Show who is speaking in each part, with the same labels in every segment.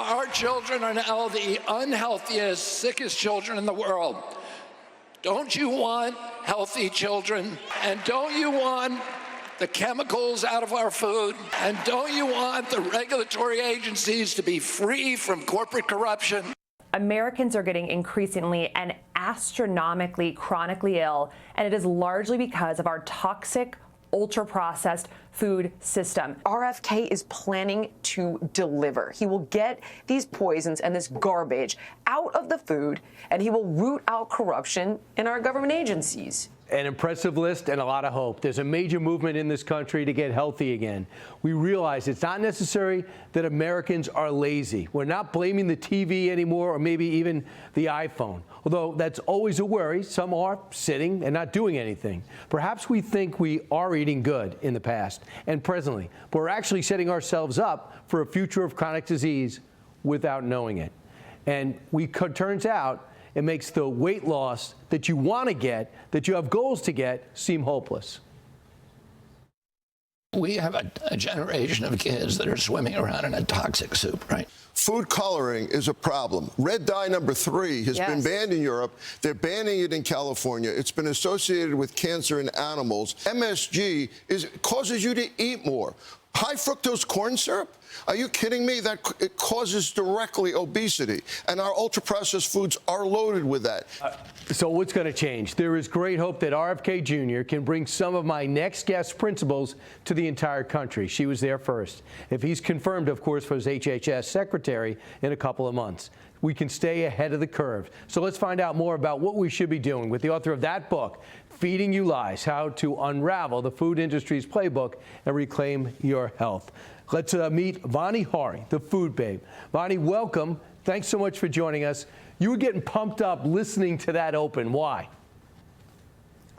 Speaker 1: our children are now the unhealthiest, sickest children in the world. Don't you want healthy children? And don't you want the chemicals out of our food? And don't you want the regulatory agencies to be free from corporate corruption?
Speaker 2: Americans are getting increasingly and astronomically chronically ill, and it is largely because of our toxic, ultra-processed food system.
Speaker 3: RFK is planning to deliver. He will get these poisons and this garbage out of the food, and he will root out corruption in our government agencies.
Speaker 4: An impressive list and a lot of hope. There's a major movement in this country to get healthy again. We realize it's not necessary that Americans are lazy. We're not blaming the TV anymore, or maybe even the iPhone. Although that's always a worry. Some are sitting and not doing anything. Perhaps we think we are eating good in the past and presently, but we're actually setting ourselves up for a future of chronic disease without knowing it. And turns out, it makes the weight loss that you want to get, that you have goals to get, seem hopeless.
Speaker 1: We have a generation of kids that are swimming around in a toxic soup, right?
Speaker 5: Food coloring is a problem. Red dye number 3 has been banned in Europe. They're banning it in California. It's been associated with cancer in animals. MSG causes you to eat more. High fructose corn syrup? Are you kidding me? That it causes directly obesity, and our ultra-processed foods are loaded with that.
Speaker 4: So what's going to change? There is great hope that RFK Jr. can bring some of my next guest principles to the entire country. She was there first. If he's confirmed, of course, for his HHS secretary in a couple of months, we can stay ahead of the curve. So let's find out more about what we should be doing with the author of that book, Feeding You Lies: How to Unravel the Food Industry's Playbook and Reclaim Your Health. Let's meet Vani Hari, the food babe. Vani, welcome. Thanks so much for joining us. You were getting pumped up listening to that open. Why?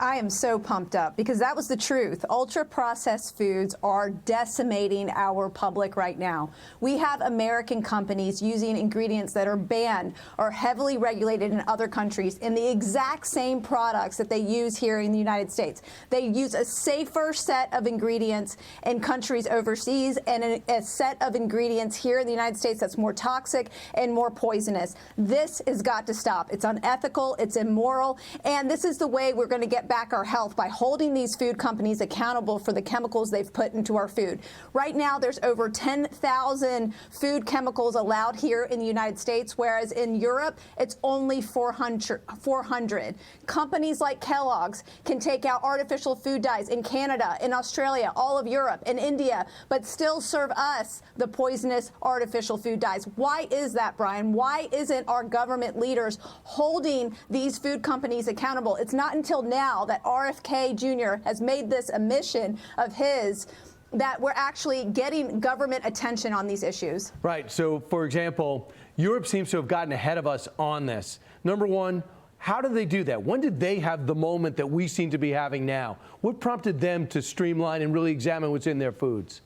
Speaker 6: I am so pumped up because that was the truth. Ultra-processed foods are decimating our public right now. We have American companies using ingredients that are banned or heavily regulated in other countries in the exact same products that they use here in the United States. They use a safer set of ingredients in countries overseas and a set of ingredients here in the United States that's more toxic and more poisonous. This has got to stop. It's unethical, it's immoral, and this is the way we're going to get back our health, by holding these food companies accountable for the chemicals they've put into our food. Right now, there's over 10,000 food chemicals allowed here in the United States, whereas in Europe, it's only 400. Companies like Kellogg's can take out artificial food dyes in Canada, in Australia, all of Europe, and India, but still serve us the poisonous artificial food dyes. Why is that, Brian? Why isn't our government leaders holding these food companies accountable? It's not until now that RFK Jr. has made this a mission of his that we're actually getting government attention on these issues.
Speaker 4: Right. So, for example, Europe seems to have gotten ahead of us on this. Number one, how did they do that? When did they have the moment that we seem to be having now? What prompted them to streamline and really examine what's in their foods?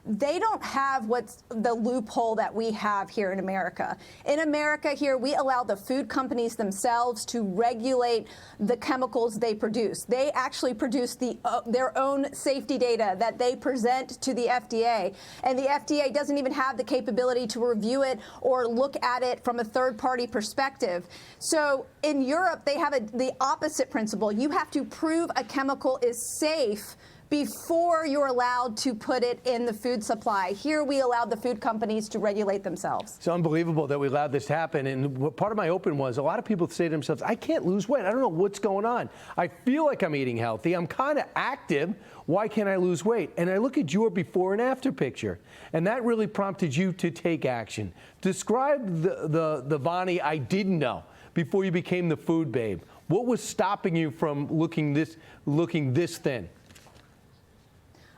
Speaker 6: They don't have what's the loophole that we have here in America. In America here, we allow the food companies themselves to regulate the chemicals they produce. They actually produce their own safety data that they present to the FDA. And the FDA doesn't even have the capability to review it or look at it from a third-party perspective. So in Europe, they have the opposite principle. You have to prove a chemical is safe before you're allowed to put it in the food supply. Here we allowed the food companies to regulate themselves.
Speaker 4: It's unbelievable that we allowed this to happen. And part of my open was a lot of people say to themselves, I can't lose weight. I don't know what's going on. I feel like I'm eating healthy. I'm kind of active. Why can't I lose weight? And I look at your before and after picture, and that really prompted you to take action. Describe the Vani I didn't know before you became the food babe. What was stopping you from looking this thin?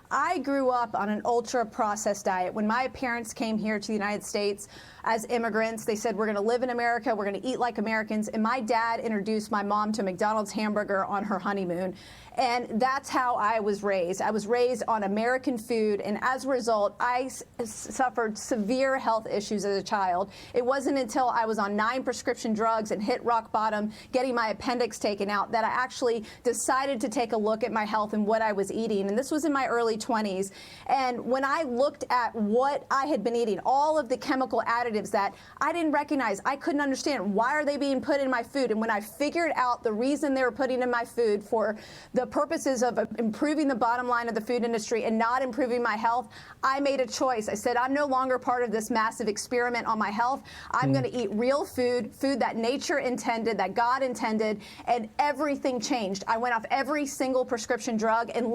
Speaker 6: I grew up on an ultra-processed diet. When my parents came here to the United States as immigrants, they said, we're going to live in America, we're going to eat like Americans. And my dad introduced my mom to McDonald's hamburger on her honeymoon. And that's how I was raised. I was raised on American food, and as a result, I suffered severe health issues as a child. It wasn't until I was on 9 prescription drugs and hit rock bottom, getting my appendix taken out, that I actually decided to take a look at my health and what I was eating. And this was in my early early 20s. And when I looked at what I had been eating, all of the chemical additives that I didn't recognize, I couldn't understand, why are they being put in my food? And when I figured out the reason they were putting in my food for the purposes of improving the bottom line of the food industry and not improving my health, I made a choice. I said, I'm no longer part of this massive experiment on my health. I'm going to eat real food, food that nature intended, that God intended, and everything changed. I went off every single prescription drug and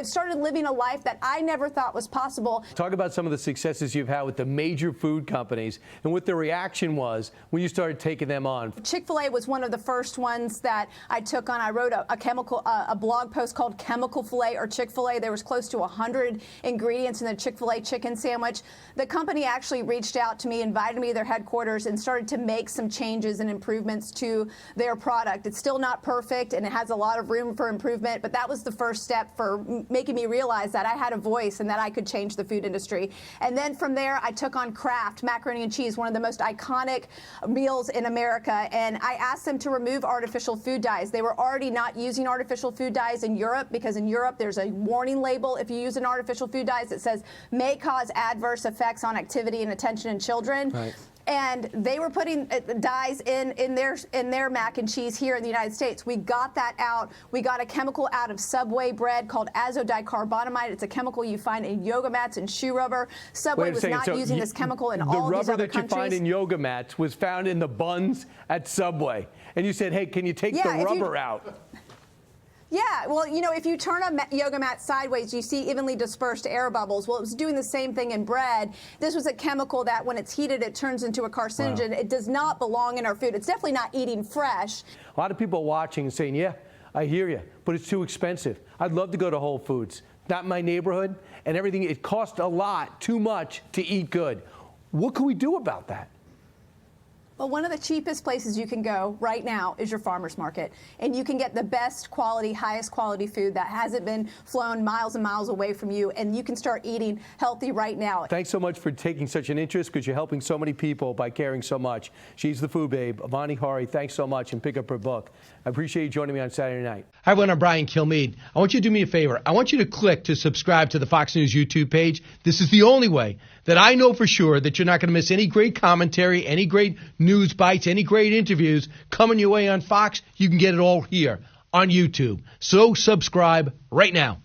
Speaker 6: started living a life that I never thought was possible.
Speaker 4: Talk about some of the successes you've had with the major food companies and what the reaction was when you started taking them on.
Speaker 6: Chick-fil-A was one of the first ones that I took on. I wrote a blog post called Chemical Filet or Chick-fil-A. There was close to 100 ingredients in the Chick-fil-A chicken sandwich. The company actually reached out to me, invited me to their headquarters, and started to make some changes and improvements to their product. It's still not perfect, and it has a lot of room for improvement, but that was the first step for making me realize that I had a voice and that I could change the food industry. And then from there, I took on Kraft macaroni and cheese, one of the most iconic meals in America, and I asked them to remove artificial food dyes. They were already not using artificial food dyes in Europe, because in Europe there's a warning label if you use an artificial food dyes that says may cause adverse effects on activity and attention in children. Right. And they were putting dyes in their mac and cheese here in the United States. We got that out. We got a chemical out of Subway bread called azodicarbonamide. It's a chemical you find in yoga mats and shoe rubber. Subway was not using this chemical in all these other countries. The rubber that you find in yoga mats was found in the buns at Subway. And you said, hey, can you take the rubber out? Yeah, well, you know, if you turn a yoga mat sideways, you see evenly dispersed air bubbles. Well, it was doing the same thing in bread. This was a chemical that when it's heated, it turns into a carcinogen. Wow. It does not belong in our food. It's definitely not eating fresh. A lot of people watching and saying, yeah, I hear you, but it's too expensive. I'd love to go to Whole Foods. Not in my neighborhood, and everything. It costs a lot, too much to eat good. What can we do about that? Well, one of the cheapest places you can go right now is your farmer's market, and you can get the best quality, highest quality food that hasn't been flown miles and miles away from you, and you can start eating healthy right now. Thanks so much for taking such an interest, because you're helping so many people by caring so much. She's the food babe, Vani Hari. Thanks so much, and pick up her book. I appreciate you joining me on Saturday night. Hi, everyone. I'm Brian Kilmeade. I want you to do me a favor. I want you to click to subscribe to the Fox News YouTube page. This is the only way that I know for sure that you're not going to miss any great commentary, any great news bites, any great interviews coming your way on Fox. You can get it all here on YouTube. So subscribe right now.